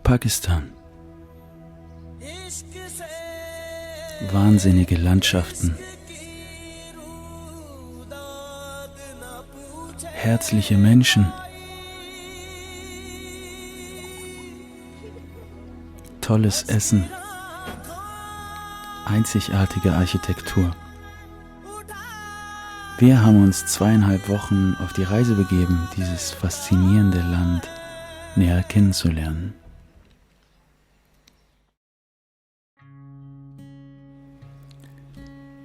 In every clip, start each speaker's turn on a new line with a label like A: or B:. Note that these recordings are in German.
A: Pakistan. Wahnsinnige Landschaften, herzliche Menschen, tolles Essen, einzigartige Architektur. Wir haben uns 2,5 Wochen auf die Reise begeben, dieses faszinierende Land näher kennenzulernen.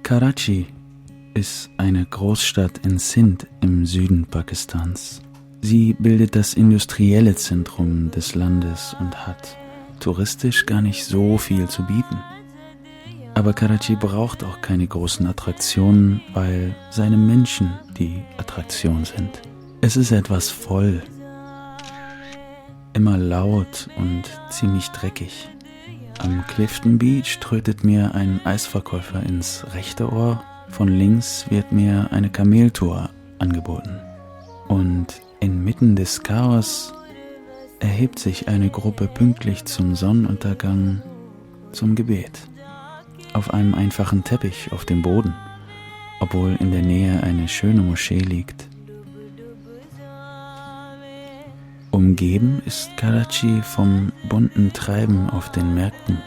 A: Karachi ist eine Großstadt in Sindh im Süden Pakistans. Sie bildet das industrielle Zentrum des Landes und hat touristisch gar nicht so viel zu bieten. Aber Karachi braucht auch keine großen Attraktionen, weil seine Menschen die Attraktion sind. Es ist etwas voll, immer laut und ziemlich dreckig. Am Clifton Beach trötet mir ein Eisverkäufer ins rechte Ohr, von links wird mir eine Kameltour angeboten. Und inmitten des Chaos erhebt sich eine Gruppe pünktlich zum Sonnenuntergang zum Gebet. Auf einem einfachen Teppich auf dem Boden, obwohl in der Nähe eine schöne Moschee liegt. Umgeben ist Karachi vom bunten Treiben auf den Märkten.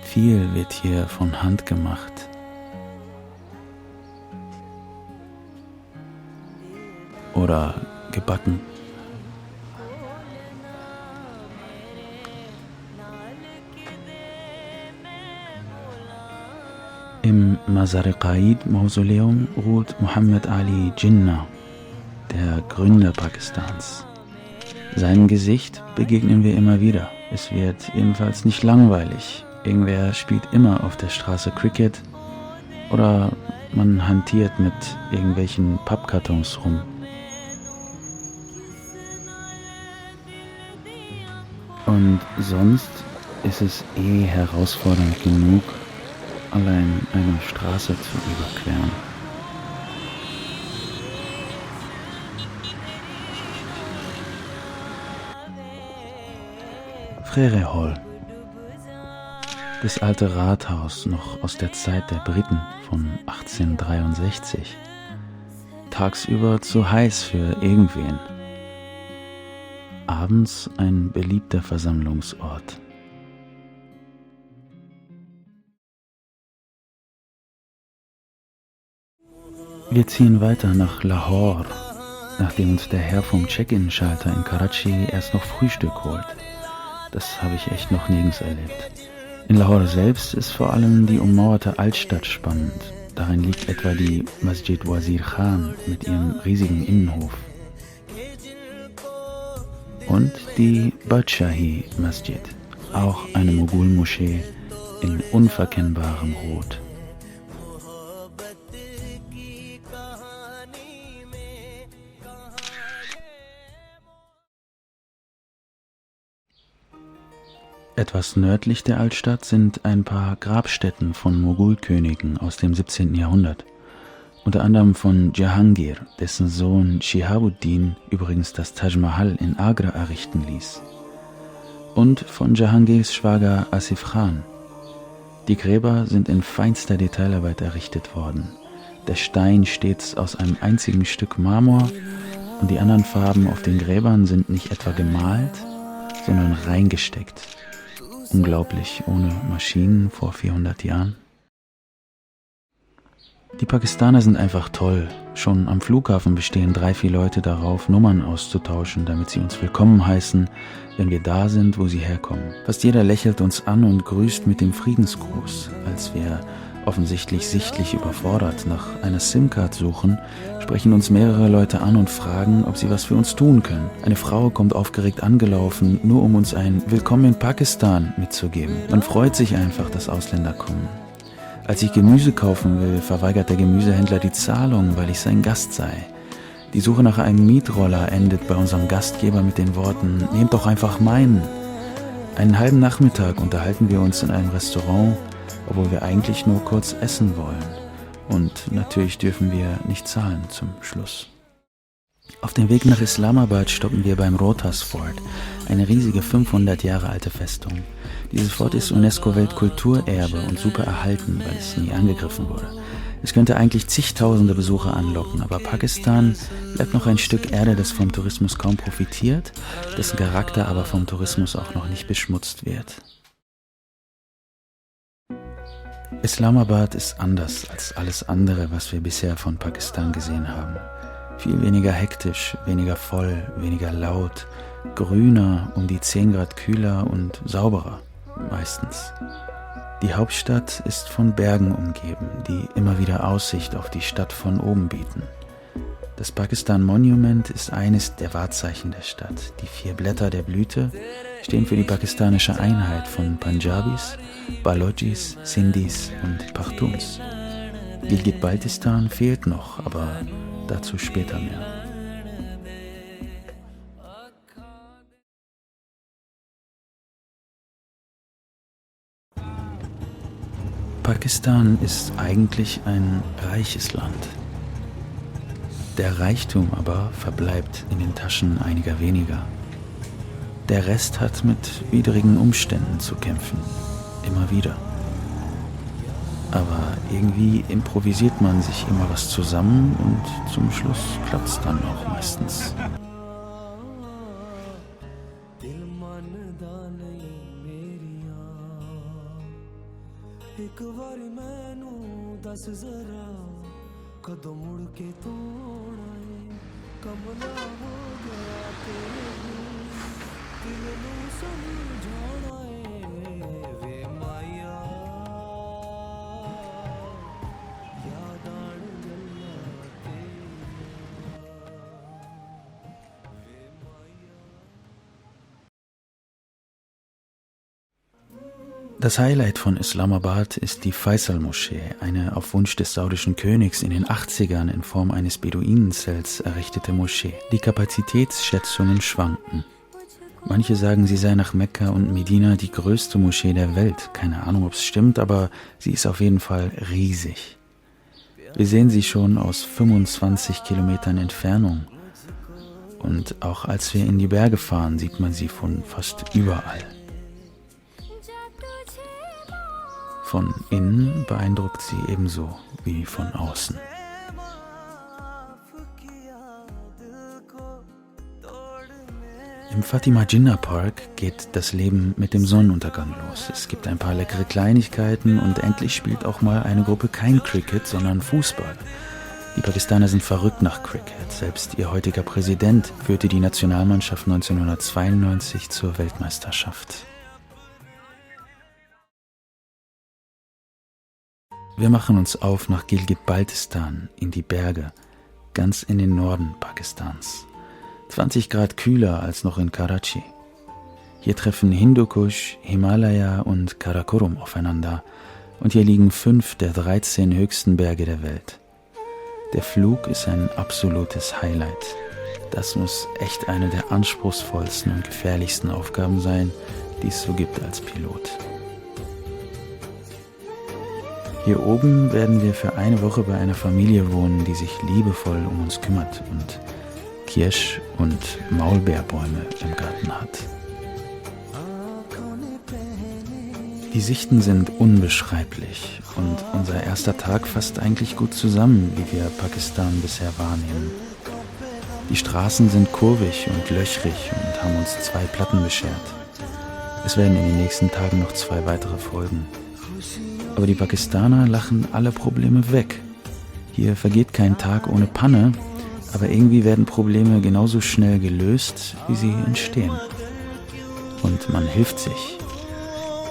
A: Viel wird hier von Hand gemacht. Oder gebacken. Im Mazar-e-Qaid-Mausoleum ruht Muhammad Ali Jinnah, der Gründer Pakistans. Seinem Gesicht begegnen wir immer wieder. Es wird ebenfalls nicht langweilig. Irgendwer spielt immer auf der Straße Cricket oder man hantiert mit irgendwelchen Pappkartons rum. Und sonst ist es herausfordernd genug, allein eine Straße zu überqueren. Frere Hall. Das alte Rathaus, noch aus der Zeit der Briten von 1863. Tagsüber zu heiß für irgendwen. Abends ein beliebter Versammlungsort. Wir ziehen weiter nach Lahore, nachdem uns der Herr vom Check-in-Schalter in Karachi erst noch Frühstück holt. Das habe ich echt noch nirgends erlebt. In Lahore selbst ist vor allem die ummauerte Altstadt spannend. Darin liegt etwa die Masjid Wazir Khan mit ihrem riesigen Innenhof. Und die Badshahi Masjid, auch eine Mogul-Moschee in unverkennbarem Rot. Etwas nördlich der Altstadt sind ein paar Grabstätten von Mogulkönigen aus dem 17. Jahrhundert. Unter anderem von Jahangir, dessen Sohn Shihabuddin übrigens das Taj Mahal in Agra errichten ließ. Und von Jahangirs Schwager Asif Khan. Die Gräber sind in feinster Detailarbeit errichtet worden. Der Stein stets aus einem einzigen Stück Marmor und die anderen Farben auf den Gräbern sind nicht etwa gemalt, sondern reingesteckt. Unglaublich, ohne Maschinen vor 400 Jahren. Die Pakistaner sind einfach toll. Schon am Flughafen bestehen 3-4 Leute darauf, Nummern auszutauschen, damit sie uns willkommen heißen, wenn wir da sind, wo sie herkommen. Fast jeder lächelt uns an und grüßt mit dem Friedensgruß. Als wir offensichtlich sichtlich überfordert nach einer SIM-Card suchen, sprechen uns mehrere Leute an und fragen, ob sie was für uns tun können. Eine Frau kommt aufgeregt angelaufen, nur um uns ein Willkommen in Pakistan mitzugeben. Man freut sich einfach, dass Ausländer kommen. Als ich Gemüse kaufen will, verweigert der Gemüsehändler die Zahlung, weil ich sein Gast sei. Die Suche nach einem Mietroller endet bei unserem Gastgeber mit den Worten, nehmt doch einfach meinen. Einen halben Nachmittag unterhalten wir uns in einem Restaurant, obwohl wir eigentlich nur kurz essen wollen. Und natürlich dürfen wir nicht zahlen zum Schluss. Auf dem Weg nach Islamabad stoppen wir beim Rohtas Fort, eine riesige 500 Jahre alte Festung. Dieses Fort ist UNESCO-Weltkulturerbe und super erhalten, weil es nie angegriffen wurde. Es könnte eigentlich zigtausende Besucher anlocken, aber Pakistan bleibt noch ein Stück Erde, das vom Tourismus kaum profitiert, dessen Charakter aber vom Tourismus auch noch nicht beschmutzt wird. Islamabad ist anders als alles andere, was wir bisher von Pakistan gesehen haben. Viel weniger hektisch, weniger voll, weniger laut, grüner, um die 10 Grad kühler und sauberer, meistens. Die Hauptstadt ist von Bergen umgeben, die immer wieder Aussicht auf die Stadt von oben bieten. Das Pakistan Monument ist eines der Wahrzeichen der Stadt. Die 4 Blätter der Blüte stehen für die pakistanische Einheit von Punjabis, Balochis, Sindhis und Pashtuns. Gilgit-Baltistan fehlt noch, aber dazu später mehr. Pakistan ist eigentlich ein reiches Land. Der Reichtum aber verbleibt in den Taschen einiger weniger. Der Rest hat mit widrigen Umständen zu kämpfen, immer wieder. Aber irgendwie improvisiert man sich immer was zusammen und zum Schluss klappt's dann auch meistens. Das Highlight von Islamabad ist die Faisal-Moschee, eine auf Wunsch des saudischen Königs in den 80ern in Form eines Beduinenzells errichtete Moschee. Die Kapazitätsschätzungen schwanken. Manche sagen, sie sei nach Mekka und Medina die größte Moschee der Welt. Keine Ahnung, ob es stimmt, aber sie ist auf jeden Fall riesig. Wir sehen sie schon aus 25 Kilometern Entfernung. Und auch als wir in die Berge fahren, sieht man sie von fast überall. Von innen beeindruckt sie ebenso wie von außen. Im Fatima Jinnah Park geht das Leben mit dem Sonnenuntergang los. Es gibt ein paar leckere Kleinigkeiten und endlich spielt auch mal eine Gruppe kein Cricket, sondern Fußball. Die Pakistaner sind verrückt nach Cricket. Selbst ihr heutiger Präsident führte die Nationalmannschaft 1992 zur Weltmeisterschaft. Wir machen uns auf nach Gilgit-Baltistan in die Berge, ganz in den Norden Pakistans. 20 Grad kühler als noch in Karachi. Hier treffen Hindukusch, Himalaya und Karakorum aufeinander und hier liegen 5 der 13 höchsten Berge der Welt. Der Flug ist ein absolutes Highlight. Das muss echt eine der anspruchsvollsten und gefährlichsten Aufgaben sein, die es so gibt als Pilot. Hier oben werden wir für eine Woche bei einer Familie wohnen, die sich liebevoll um uns kümmert und Kirsch- und Maulbeerbäume im Garten hat. Die Sichten sind unbeschreiblich und unser erster Tag fasst eigentlich gut zusammen, wie wir Pakistan bisher wahrnehmen. Die Straßen sind kurvig und löchrig und haben uns 2 Platten beschert. Es werden in den nächsten Tagen noch 2 weitere folgen. Aber die Pakistaner lachen alle Probleme weg. Hier vergeht kein Tag ohne Panne, aber irgendwie werden Probleme genauso schnell gelöst, wie sie entstehen. Und man hilft sich.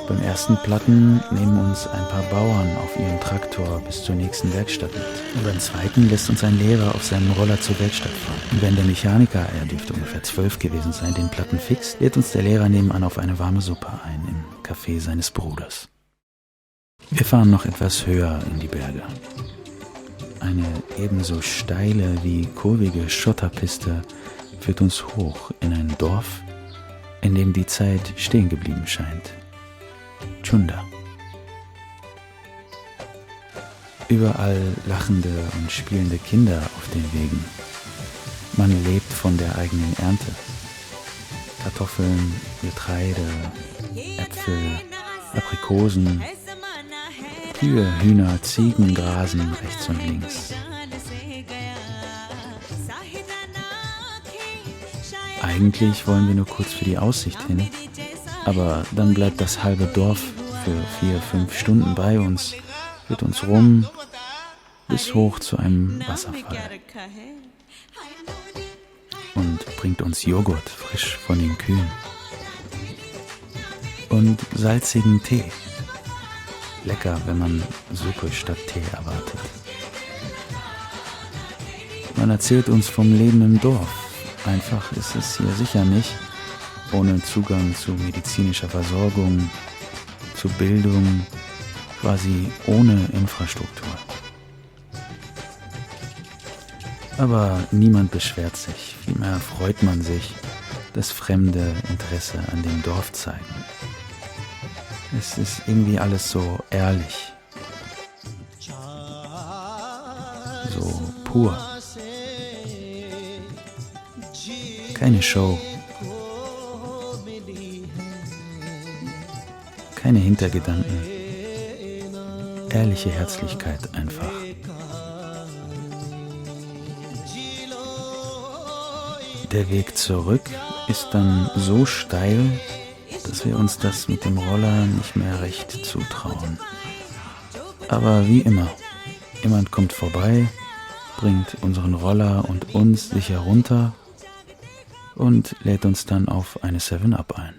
A: Beim ersten Platten nehmen uns ein paar Bauern auf ihrem Traktor bis zur nächsten Werkstatt mit. Und beim zweiten lässt uns ein Lehrer auf seinem Roller zur Werkstatt fahren. Und wenn der Mechaniker, er dürfte ungefähr 12 gewesen sein, den Platten fixt, lädt uns der Lehrer nebenan auf eine warme Suppe ein im Café seines Bruders. Wir fahren noch etwas höher in die Berge. Eine ebenso steile wie kurvige Schotterpiste führt uns hoch in ein Dorf, in dem die Zeit stehen geblieben scheint. Chunda. Überall lachende und spielende Kinder auf den Wegen. Man lebt von der eigenen Ernte. Kartoffeln, Getreide, Äpfel, Aprikosen, Kühe, Hühner, Ziegen grasen rechts und links. Eigentlich wollen wir nur kurz für die Aussicht hin, aber dann bleibt das halbe Dorf für 4-5 Stunden bei uns, führt uns rum bis hoch zu einem Wasserfall und bringt uns Joghurt frisch von den Kühen und salzigen Tee. Lecker, wenn man Suppe statt Tee erwartet. Man erzählt uns vom Leben im Dorf. Einfach ist es hier sicher nicht, ohne Zugang zu medizinischer Versorgung, zu Bildung, quasi ohne Infrastruktur. Aber niemand beschwert sich, vielmehr freut man sich, das fremde Interesse an dem Dorf zeigen. Es ist irgendwie alles so ehrlich, so pur. Keine Show, keine Hintergedanken, ehrliche Herzlichkeit einfach. Der Weg zurück ist dann so steil, dass wir uns das mit dem Roller nicht mehr recht zutrauen. Aber wie immer, jemand kommt vorbei, bringt unseren Roller und uns sicher runter und lädt uns dann auf eine 7-Up ein.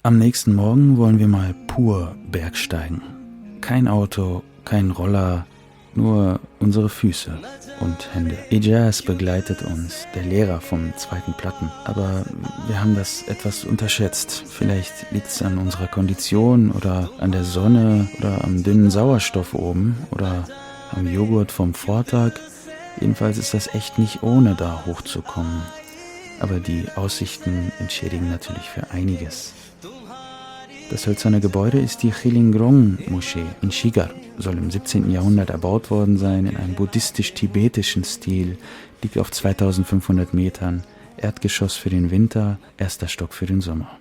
A: Am nächsten Morgen wollen wir mal pur bergsteigen. Kein Auto, kein Roller, nur unsere Füße und Hände. Ijaz begleitet uns, der Lehrer vom zweiten Platten. Aber wir haben das etwas unterschätzt. Vielleicht liegt es an unserer Kondition oder an der Sonne oder am dünnen Sauerstoff oben oder am Joghurt vom Vortag. Jedenfalls ist das echt nicht ohne, da hochzukommen. Aber die Aussichten entschädigen natürlich für einiges. Das hölzerne Gebäude ist die Chilingrong-Moschee in Shigar, soll im 17. Jahrhundert erbaut worden sein in einem buddhistisch-tibetischen Stil, liegt auf 2500 Metern, Erdgeschoss für den Winter, erster Stock für den Sommer.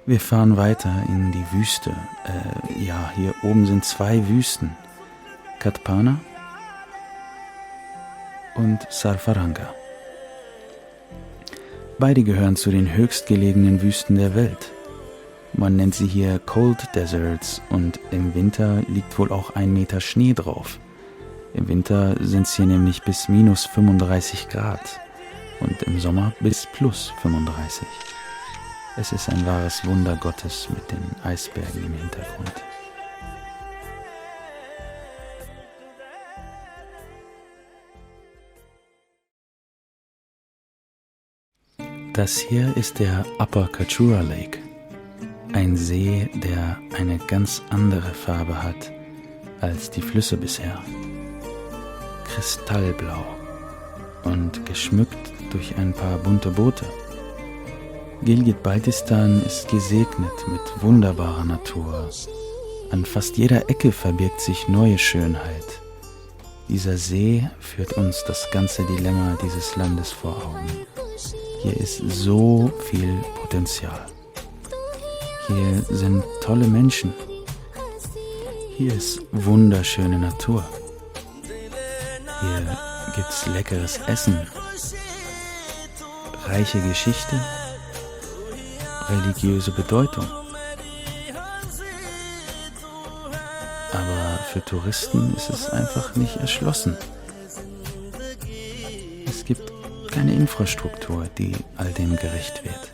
A: Wir fahren weiter in die Wüste. Hier oben sind 2 Wüsten, Katpana und Sarfaranga. Beide gehören zu den höchstgelegenen Wüsten der Welt. Man nennt sie hier Cold Deserts und im Winter liegt wohl auch 1 Meter Schnee drauf. Im Winter sind es hier nämlich bis minus 35 Grad und im Sommer bis plus 35. Es ist ein wahres Wunder Gottes mit den Eisbergen im Hintergrund. Das hier ist der Upper Kachura Lake, ein See, der eine ganz andere Farbe hat als die Flüsse bisher. Kristallblau und geschmückt durch ein paar bunte Boote. Gilgit-Baltistan ist gesegnet mit wunderbarer Natur. An fast jeder Ecke verbirgt sich neue Schönheit. Dieser See führt uns das ganze Dilemma dieses Landes vor Augen. Hier ist so viel Potenzial. Hier sind tolle Menschen. Hier ist wunderschöne Natur. Hier gibt's leckeres Essen, reiche Geschichte, religiöse Bedeutung. Aber für Touristen ist es einfach nicht erschlossen. Es gibt keine Infrastruktur, die all dem gerecht wird.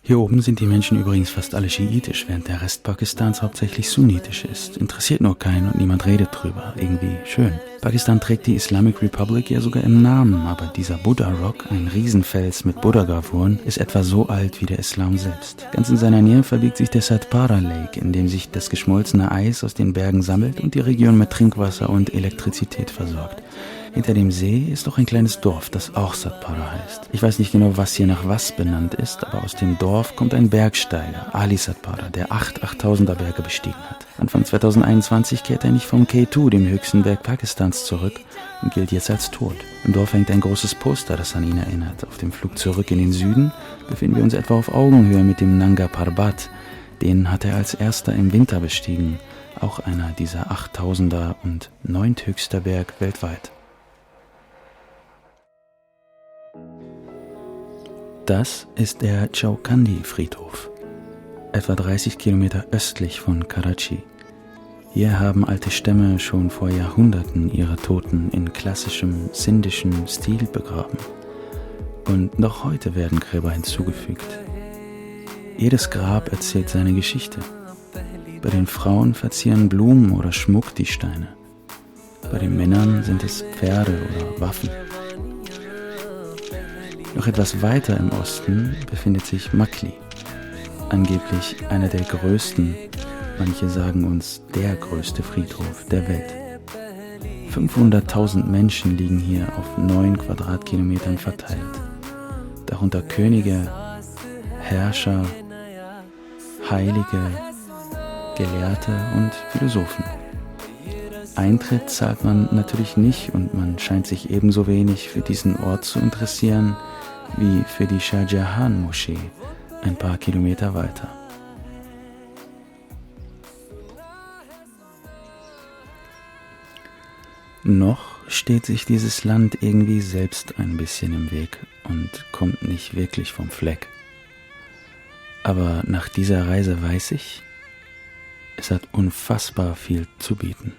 A: Hier oben sind die Menschen übrigens fast alle schiitisch, während der Rest Pakistans hauptsächlich sunnitisch ist. Interessiert nur keinen und niemand redet drüber. Irgendwie schön. Pakistan trägt die Islamic Republic ja sogar im Namen, aber dieser Buddha Rock, ein Riesenfels mit Buddha-Gravuren, ist etwa so alt wie der Islam selbst. Ganz in seiner Nähe verbirgt sich der Satpara Lake, in dem sich das geschmolzene Eis aus den Bergen sammelt und die Region mit Trinkwasser und Elektrizität versorgt. Hinter dem See ist auch ein kleines Dorf, das auch Satpara heißt. Ich weiß nicht genau, was hier nach was benannt ist, aber aus dem Dorf kommt ein Bergsteiger, Ali Satpara, der 8000er Berge bestiegen hat. Anfang 2021 kehrt er nicht vom K2, dem höchsten Berg Pakistans, zurück und gilt jetzt als tot. Im Dorf hängt ein großes Poster, das an ihn erinnert. Auf dem Flug zurück in den Süden befinden wir uns etwa auf Augenhöhe mit dem Nanga Parbat. Den hat er als erster im Winter bestiegen. Auch einer dieser 8000er und neunthöchster Berg weltweit. Das ist der Chowkhandi-Friedhof, etwa 30 Kilometer östlich von Karachi. Hier haben alte Stämme schon vor Jahrhunderten ihre Toten in klassischem sindhischen Stil begraben. Und noch heute werden Gräber hinzugefügt. Jedes Grab erzählt seine Geschichte. Bei den Frauen verzieren Blumen oder Schmuck die Steine. Bei den Männern sind es Pferde oder Waffen. Noch etwas weiter im Osten befindet sich Makli, angeblich einer der größten, manche sagen uns der größte Friedhof der Welt. 500.000 Menschen liegen hier auf 9 Quadratkilometern verteilt, darunter Könige, Herrscher, Heilige, Gelehrte und Philosophen. Eintritt zahlt man natürlich nicht und man scheint sich ebenso wenig für diesen Ort zu interessieren wie für die Shah Jahan-Moschee ein paar Kilometer weiter. Noch steht sich dieses Land irgendwie selbst ein bisschen im Weg und kommt nicht wirklich vom Fleck. Aber nach dieser Reise weiß ich, es hat unfassbar viel zu bieten.